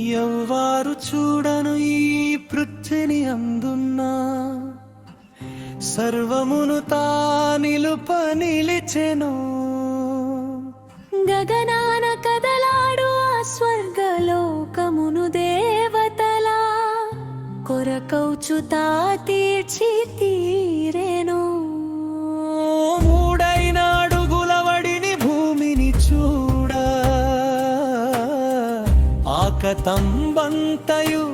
ఎవ్వారు చూడను ఈ పృథ్విని అందున్నా సర్వమును తా నిలుప నిలిచెను. గగనాన కదలాడు ఆ స్వర్గలోకమును దేవతలా కొరకౌచు తా తీర్చి తీరెను. మూడైన అడుగుల వడిని భూమిని చూడ ఆకతంబంతయు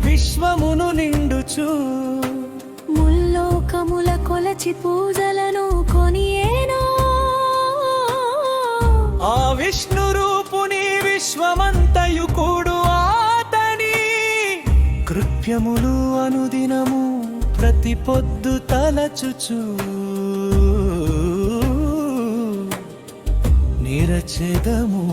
విశ్వమును నిండుచు ముల్లోకముల కొలచి పూజలను కొనియేను. ఆ విష్ణు రూపుని విశ్వమంతయు కూడు ఆతని కృత్యములు అనుదినము ప్రతి పొద్దు తలచుచు నిరచెదము.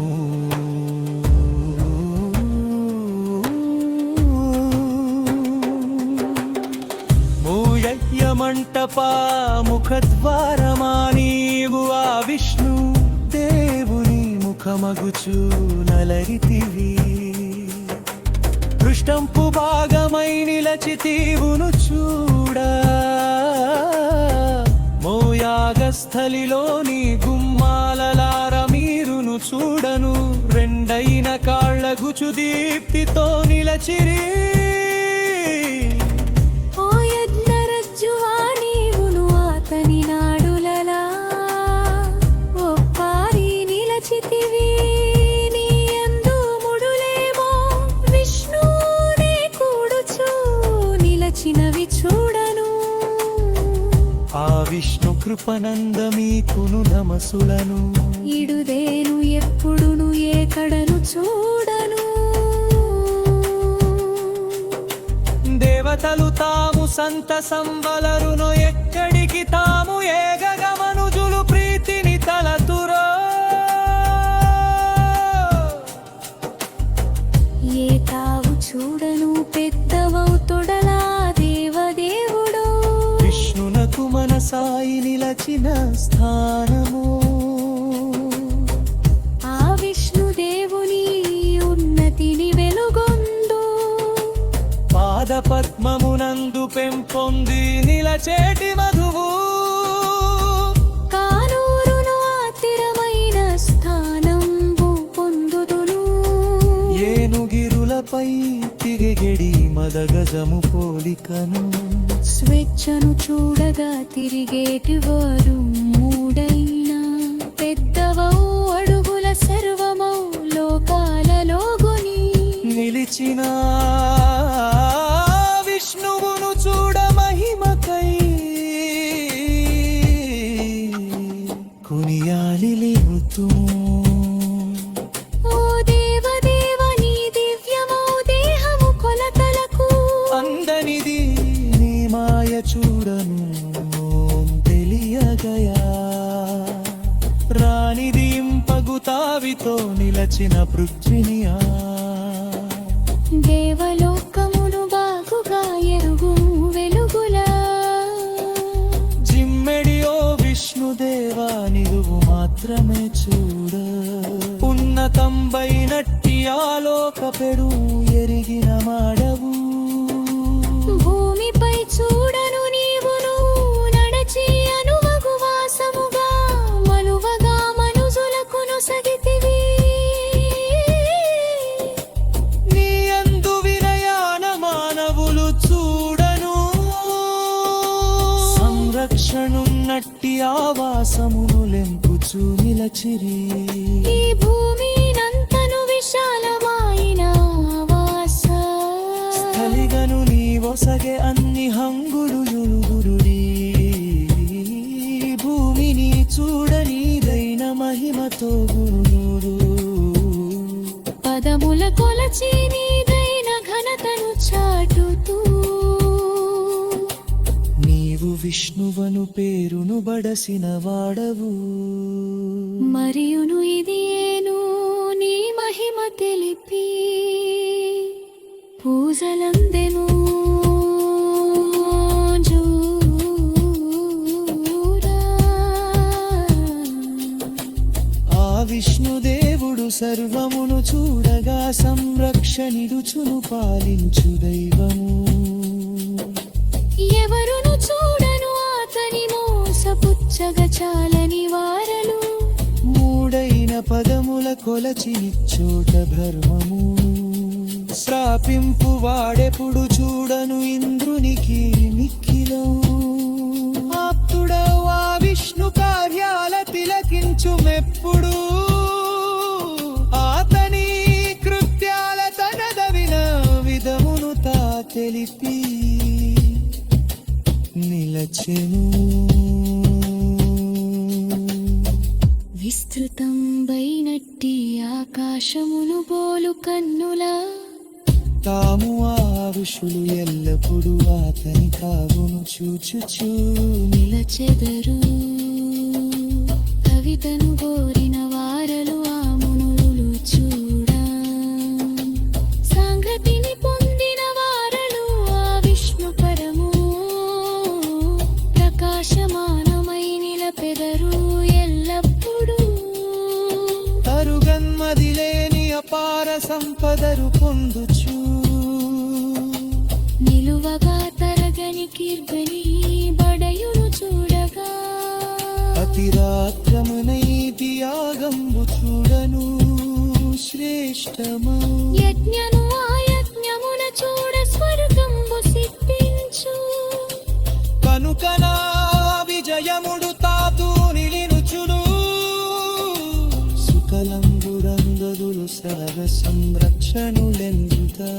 మంటప ముఖద్వారమా నీవు ఆ విష్ణు దేవుని ముఖమగుచు నలరితివి. పృష్టంపు భాగమై నిలచితీవును చూడ మోయాగస్థలిలోని గుమ్మాలలార మీరును చూడను. రెండైన కాళ్ళగుచు దీప్తితో నిలచిరి. అతని నాడులలా ఒప్పారి నిలచితివి. నీ యందు ముడులేమో విష్ణునే కూడుచు నిలచినవి చూడను. ఆ విష్ణు కృపనందమీకును నమసులను ఇడుదేను ఎప్పుడును ఏకడను చూడను. దేవతలు తాము సంత సంబలరును ఎక్కడికి తాము ఏగగమనుజులు ప్రీతిని తలతురో. ఏ తావు చూడను పెద్దవౌ తొడలా దేవదేవుడు విష్ణునకు మనసాయి నిలచిన స్థానము. ఆ విష్ణుదేవుని ఉన్నతిని వెలుగొందు పాదపద్మమునందు పెంపొంది నిలచేటి మధువు. కానూరును ఆతిరమైన స్థానంబు పొందుదును. ఏనుగిరులపై తిరిగెడి మదగజము పోలికను స్వేచ్ఛను చూడగా తిరిగేటి వారు మూడైనా పెద్దవౌ అడుగుల సర్వమౌ లోకాలలోగుని నిలిచిన విష్ణువును చూడ మహిమకై కునియాలి లేవుతుము. ఓ దేవదేవ నీ దివ్యమౌ దేహము కొలతలకు అందనిది నీ మాయ చూడను తెలియగయా. రానిది ఇంపగుతావితో నిలచిన పృథ్వినియా. దేవలోకమును బాగుగా ఎరుగు వెలుగులా జిమ్మెడియో విష్ణుదేవా నిలువు మాత్రమే చూడ. ఉన్నతంబైనట్టి ఆలోకపెడు ఎరిగిన మాడవు. భూమిపై చూడను నీవును నడచి అనువగు వాసముగా మనువగా మనుజులకు నొసగితివి. నీ యందు వినయాన మానవులు చూడను. సంరక్షణున్నట్టి ఆవాసమును లెంపుచు నిలచిరి. ఈ భూమినంతను విశాలమైన ఆవాస స్థలిగను నీవొసగే అన్ని హంగులు యులుగురుడి. భూమిని చూడనీదైన మహిమతో గురుడు. పదముల కొలచి నీదైన ఘనతను చాటుతూ నీవు విష్ణువను పేరును బడసిన వాడవు. మరియును ఇది ఏను నీ మహిమ తెలిపి పూజలందెను. విష్ణుదేవుడు సర్వమును చూడగా సంరక్షణిడుచును పాలించు దైవము. ఎవరును చూడను అతని మోసపుచ్చగా చాలని వారలు. మూడైన పదముల కొలచి నిచ్చోట ధర్మము. శ్రాపింపు వాడెప్పుడు చూడను ఇంద్రునికి మిక్కిలం. ఆప్తుడవు ఆ విష్ణు కార్యాల తిలకించు మెప్పుడు. ఆతని కృత్యాల తనదవిన విధమును తా తెలిపి నిలచెను. విస్తృతం బైనట్టి ఆకాశమును పోలు కన్నుల. తాము ఆ ఋషులు ఎల్లప్పుడూ అతని కావును చూచుచూ నిలచెదరు. కవితను కోరిన వారలు ఆ మునులు చూడ. సంగతిని పొందిన వారలు ఆ విష్ణు పరము. ప్రకాశమానమై నిలపెదరు ఎల్లప్పుడూ. తరుగన్మదిలేని అపార సంపదరు పొందుచు. నిలువగా తరగని కీర్గని బడయును చూడగా. అతిరాత్రమునైతి యాగంబు చూడను శ్రేష్టమా. యజ్ఞను ఆ యజ్ఞమున చూడ స్వర్గంబు సిద్ధించు. కనుకనా విజయముడు తాతు నిలినుచును. సుకలంబురంగదులు సర్వ సంరక్షణులెందుతా.